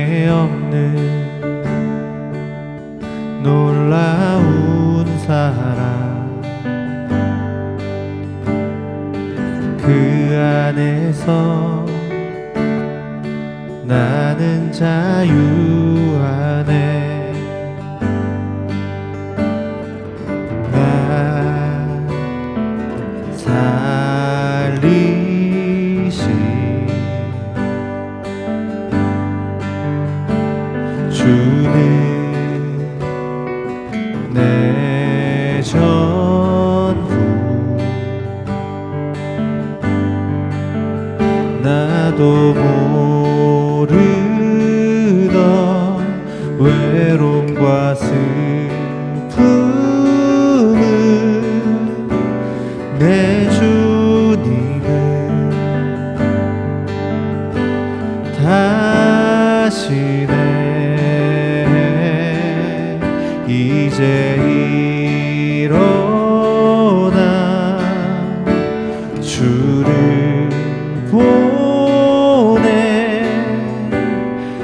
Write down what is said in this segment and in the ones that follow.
세상에 없는 놀라운 사랑, 그 안에서 나는 자유 안에 날 살리신 주는 내 전부, 나도 모르던 외로움과 슬픔을 내 주님은 다시네 이제 일어나 주를 보내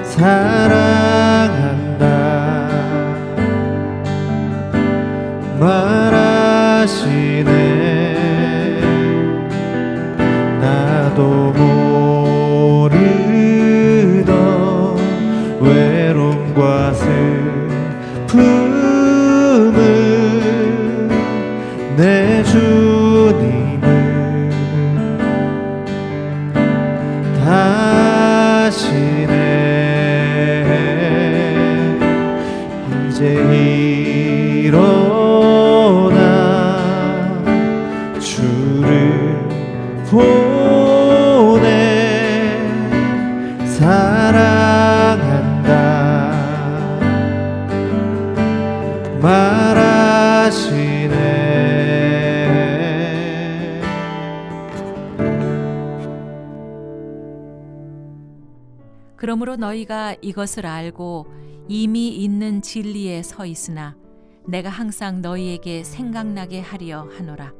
사랑한다 말하시네. 나도 모르던 외로움과 슬픔 내 주님은 다시네 이제 일어나 주를 보내 사랑한다 말하시네. 그러므로 너희가 이것을 알고 이미 있는 진리에 서 있으나 내가 항상 너희에게 생각나게 하려 하노라.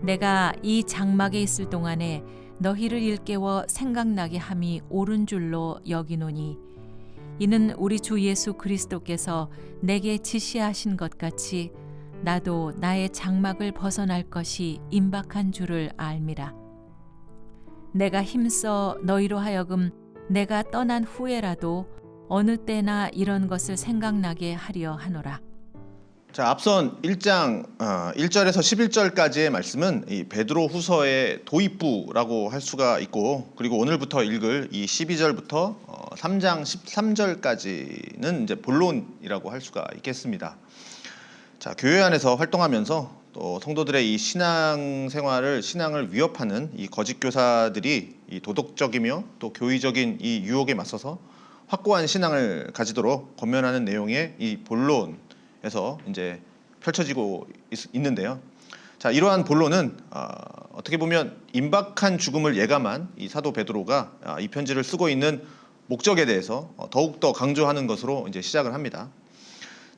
내가 이 장막에 있을 동안에 너희를 일깨워 생각나게 함이 옳은 줄로 여기노니 이는 우리 주 예수 그리스도께서 내게 지시하신 것 같이 나도 나의 장막을 벗어날 것이 임박한 줄을 알미라. 내가 힘써 너희로 하여금 내가 떠난 후에라도 어느 때나 이런 것을 생각나게 하려 하노라. 자, 앞선 1장 1절에서 11절까지의 말씀은 이 베드로 후서의 도입부라고 할 수가 있고, 그리고 오늘부터 읽을 이 12절부터 3장 13절까지는 이제 본론이라고 할 수가 있겠습니다. 자, 교회 안에서 활동하면서 또 성도들의 이 신앙을 위협하는 이 거짓 교사들이 이 도덕적이며 또 교의적인 이 유혹에 맞서서 확고한 신앙을 가지도록 권면하는 내용의 이 본론에서 이제 펼쳐지고 있는데요. 자, 이러한 본론은 어떻게 보면 임박한 죽음을 예감한 이 사도 베드로가 이 편지를 쓰고 있는 목적에 대해서 더욱더 강조하는 것으로 이제 시작을 합니다.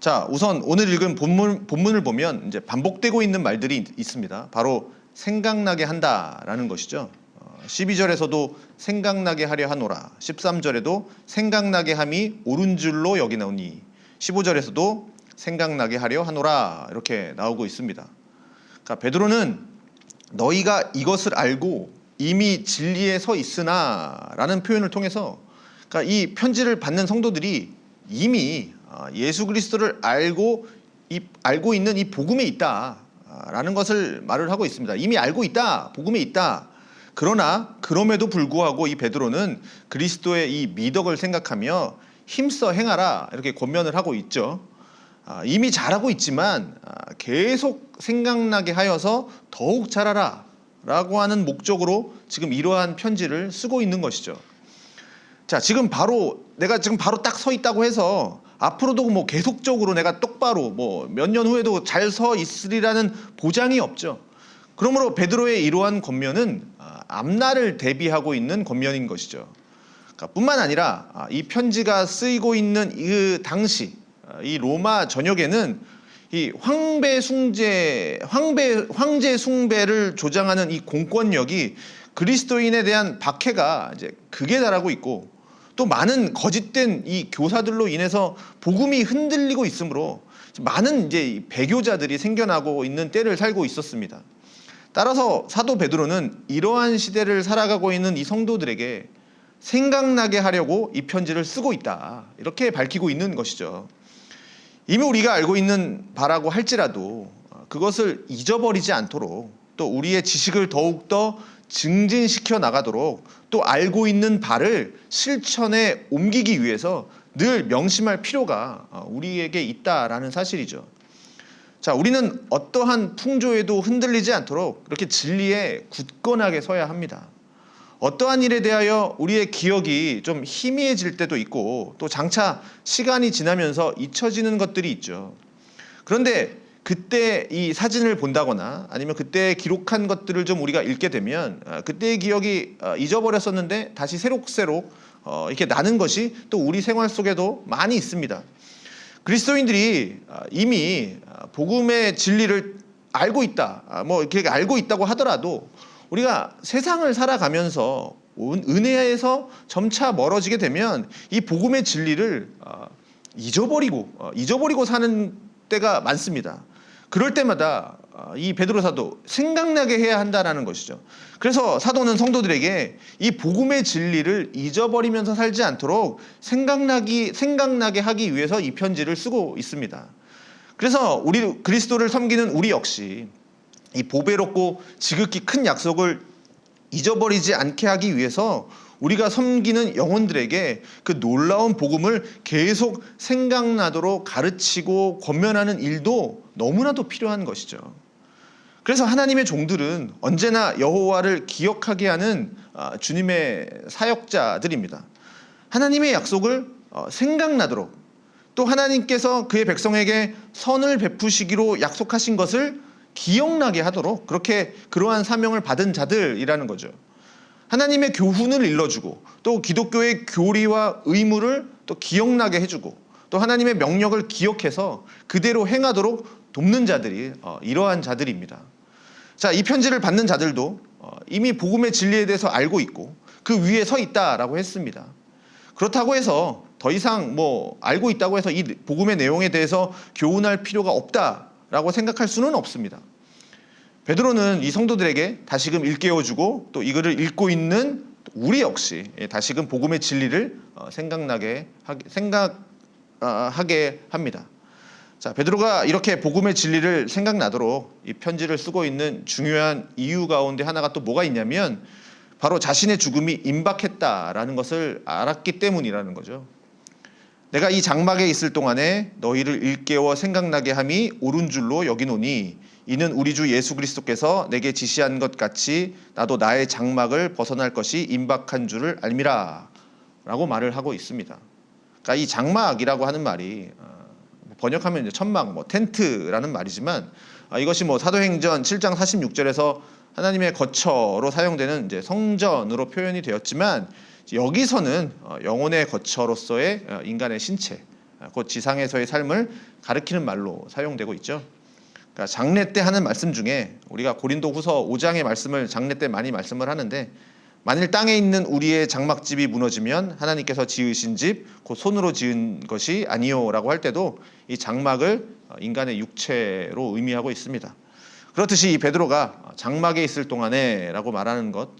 자, 우선 오늘 읽은 본문을 보면 이제 반복되고 있는 말들이 있습니다. 바로 생각나게 한다라는 것이죠. 12절에서도 생각나게 하려 하노라, 13절에도 생각나게 함이 옳은 줄로 여기나오니, 15절에서도 생각나게 하려 하노라 이렇게 나오고 있습니다. 그러니까 베드로는 너희가 이것을 알고 이미 진리에 서 있으나 라는 표현을 통해서, 그러니까 이 편지를 받는 성도들이 이미 예수 그리스도를 알고 있는 이 복음에 있다라는 것을 말을 하고 있습니다. 이미 알고 있다, 복음에 있다. 그러나 그럼에도 불구하고 이 베드로는 그리스도의 이 미덕을 생각하며 힘써 행하라 이렇게 권면을 하고 있죠. 이미 잘하고 있지만 계속 생각나게 하여서 더욱 잘하라 라고 하는 목적으로 지금 이러한 편지를 쓰고 있는 것이죠. 자, 내가 지금 바로 딱 서 있다고 해서 앞으로도 뭐 계속적으로 내가 똑바로 뭐 몇 년 후에도 잘 서 있으리라는 보장이 없죠. 그러므로 베드로의 이러한 권면은 앞날을 대비하고 있는 권면인 것이죠. 그러니까 뿐만 아니라 이 편지가 쓰이고 있는 그 당시 이 로마 전역에는 이 황제 숭배를 조장하는 이 공권력이 그리스도인에 대한 박해가 이제 극에 달하고 있고, 또 많은 거짓된 이 교사들로 인해서 복음이 흔들리고 있으므로 많은 이제 배교자들이 생겨나고 있는 때를 살고 있었습니다. 따라서 사도 베드로는 이러한 시대를 살아가고 있는 이 성도들에게 생각나게 하려고 이 편지를 쓰고 있다, 이렇게 밝히고 있는 것이죠. 이미 우리가 알고 있는 바라고 할지라도 그것을 잊어버리지 않도록, 또 우리의 지식을 더욱더 증진시켜 나가도록, 또 알고 있는 바를 실천에 옮기기 위해서 늘 명심할 필요가 우리에게 있다라는 사실이죠. 자, 우리는 어떠한 풍조에도 흔들리지 않도록 이렇게 진리에 굳건하게 서야 합니다. 어떠한 일에 대하여 우리의 기억이 좀 희미해질 때도 있고, 또 장차 시간이 지나면서 잊혀지는 것들이 있죠. 그런데 그때 이 사진을 본다거나 아니면 그때 기록한 것들을 좀 우리가 읽게 되면 그때의 기억이 잊어버렸었는데 다시 새록새록 이렇게 나는 것이 또 우리 생활 속에도 많이 있습니다. 그리스도인들이 이미 복음의 진리를 알고 있다, 뭐 이렇게 알고 있다고 하더라도 우리가 세상을 살아가면서 은혜에서 점차 멀어지게 되면 이 복음의 진리를 잊어버리고 사는 때가 많습니다. 그럴 때마다 이 베드로 사도 생각나게 해야 한다라는 것이죠. 그래서 사도는 성도들에게 이 복음의 진리를 잊어버리면서 살지 않도록 생각나게 하기 위해서 이 편지를 쓰고 있습니다. 그래서 우리 그리스도를 섬기는 우리 역시 이 보배롭고 지극히 큰 약속을 잊어버리지 않게 하기 위해서 우리가 섬기는 영혼들에게 그 놀라운 복음을 계속 생각나도록 가르치고 권면하는 일도 너무나도 필요한 것이죠. 그래서 하나님의 종들은 언제나 여호와를 기억하게 하는 주님의 사역자들입니다. 하나님의 약속을 생각나도록, 또 하나님께서 그의 백성에게 선을 베푸시기로 약속하신 것을 기억나게 하도록 그러한 사명을 받은 자들이라는 거죠. 하나님의 교훈을 일러주고, 또 기독교의 교리와 의무를 또 기억나게 해주고, 또 하나님의 명령을 기억해서 그대로 행하도록 돕는 자들이 이러한 자들입니다. 자, 이 편지를 받는 자들도 이미 복음의 진리에 대해서 알고 있고 그 위에 서 있다라고 했습니다. 그렇다고 해서 더 이상 알고 있다고 해서 이 복음의 내용에 대해서 교훈할 필요가 없다라고 생각할 수는 없습니다. 베드로는 이 성도들에게 다시금 일깨워주고, 또 이 글을 읽고 있는 우리 역시 다시금 복음의 진리를 생각하게 합니다. 자, 베드로가 이렇게 복음의 진리를 생각나도록 이 편지를 쓰고 있는 중요한 이유 가운데 하나가 또 뭐가 있냐면 바로 자신의 죽음이 임박했다라는 것을 알았기 때문이라는 거죠. 내가 이 장막에 있을 동안에 너희를 일깨워 생각나게 함이 옳은 줄로 여기노니 이는 우리 주 예수 그리스도께서 내게 지시한 것 같이 나도 나의 장막을 벗어날 것이 임박한 줄을 알미라 라고 말을 하고 있습니다. 그러니까 이 장막이라고 하는 말이 번역하면 이제 천막, 텐트라는 말이지만 이것이 사도행전 7장 46절에서 하나님의 거처로 사용되는 이제 성전으로 표현이 되었지만, 여기서는 영혼의 거처로서의 인간의 신체, 곧 지상에서의 삶을 가리키는 말로 사용되고 있죠. 그러니까 장례 때 하는 말씀 중에 우리가 고린도후서 5장의 말씀을 장례 때 많이 말씀을 하는데, 만일 땅에 있는 우리의 장막집이 무너지면 하나님께서 지으신 집 곧 손으로 지은 것이 아니요라고 할 때도 이 장막을 인간의 육체로 의미하고 있습니다. 그렇듯이 이 베드로가 장막에 있을 동안에라고 말하는 것,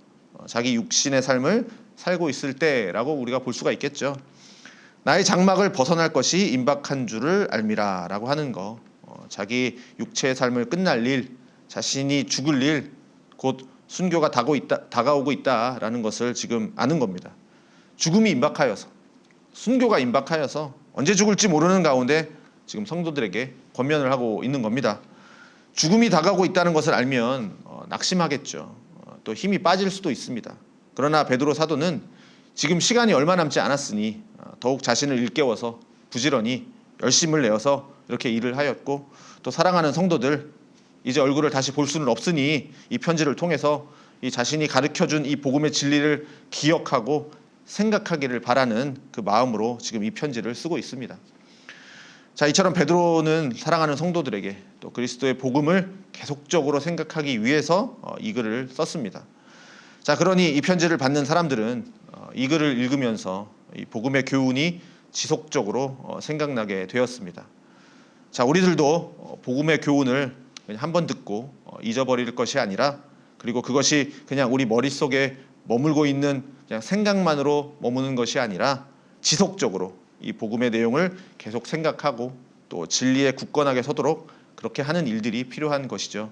자기 육신의 삶을 살고 있을 때라고 우리가 볼 수가 있겠죠. 나의 장막을 벗어날 것이 임박한 줄을 알미라라고 하는 거, 자기 육체의 삶을 끝날 일, 자신이 죽을 일, 곧 순교가 다가오고 있다라는 것을 지금 아는 겁니다. 죽음이 임박하여서, 순교가 임박하여서 언제 죽을지 모르는 가운데 지금 성도들에게 권면을 하고 있는 겁니다. 죽음이 다가오고 있다는 것을 알면 낙심하겠죠. 또 힘이 빠질 수도 있습니다. 그러나 베드로 사도는 지금 시간이 얼마 남지 않았으니 더욱 자신을 일깨워서 부지런히 열심을 내어서 이렇게 일을 하였고, 또 사랑하는 성도들, 이제 얼굴을 다시 볼 수는 없으니 이 편지를 통해서 이 자신이 가르쳐준 이 복음의 진리를 기억하고 생각하기를 바라는 그 마음으로 지금 이 편지를 쓰고 있습니다. 자, 이처럼 베드로는 사랑하는 성도들에게 또 그리스도의 복음을 계속적으로 생각하기 위해서 이 글을 썼습니다. 자, 그러니 이 편지를 받는 사람들은 이 글을 읽으면서 이 복음의 교훈이 지속적으로 생각나게 되었습니다. 자, 우리들도 복음의 교훈을 그냥 한번 듣고 잊어버릴 것이 아니라, 그리고 그것이 그냥 우리 머릿속에 머물고 있는 그냥 생각만으로 머무는 것이 아니라 지속적으로 이 복음의 내용을 계속 생각하고 또 진리에 굳건하게 서도록 그렇게 하는 일들이 필요한 것이죠.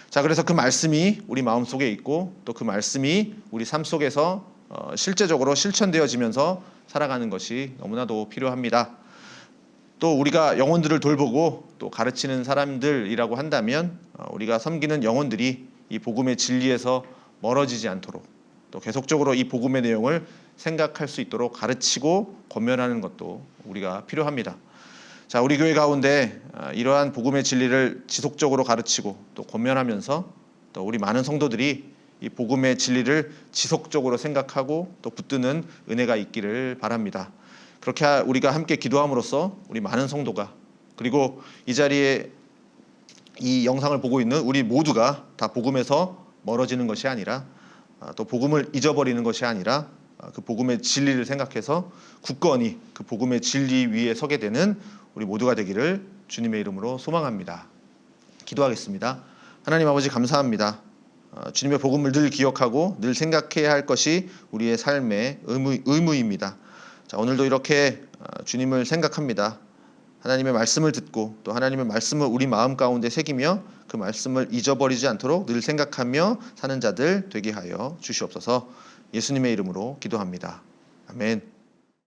자, 그래서 그 말씀이 우리 마음속에 있고 또 그 말씀이 우리 삶 속에서 실제적으로 실천되어지면서 살아가는 것이 너무나도 필요합니다. 또 우리가 영혼들을 돌보고 또 가르치는 사람들이라고 한다면 우리가 섬기는 영혼들이 이 복음의 진리에서 멀어지지 않도록 또 계속적으로 이 복음의 내용을 생각할 수 있도록 가르치고 권면하는 것도 우리가 필요합니다. 자, 우리 교회 가운데 이러한 복음의 진리를 지속적으로 가르치고 또 권면하면서 또 우리 많은 성도들이 이 복음의 진리를 지속적으로 생각하고 또 붙드는 은혜가 있기를 바랍니다. 그렇게 우리가 함께 기도함으로써 우리 많은 성도가, 그리고 이 자리에 이 영상을 보고 있는 우리 모두가 다 복음에서 멀어지는 것이 아니라 또 복음을 잊어버리는 것이 아니라 그 복음의 진리를 생각해서 굳건히 그 복음의 진리 위에 서게 되는 우리 모두가 되기를 주님의 이름으로 소망합니다. 기도하겠습니다. 하나님 아버지, 감사합니다. 주님의 복음을 늘 기억하고 늘 생각해야 할 것이 우리의 삶의 의무입니다. 자, 오늘도 이렇게 주님을 생각합니다. 하나님의 말씀을 듣고 또 하나님의 말씀을 우리 마음 가운데 새기며 그 말씀을 잊어버리지 않도록 늘 생각하며 사는 자들 되게 하여 주시옵소서. 예수님의 이름으로 기도합니다. 아멘.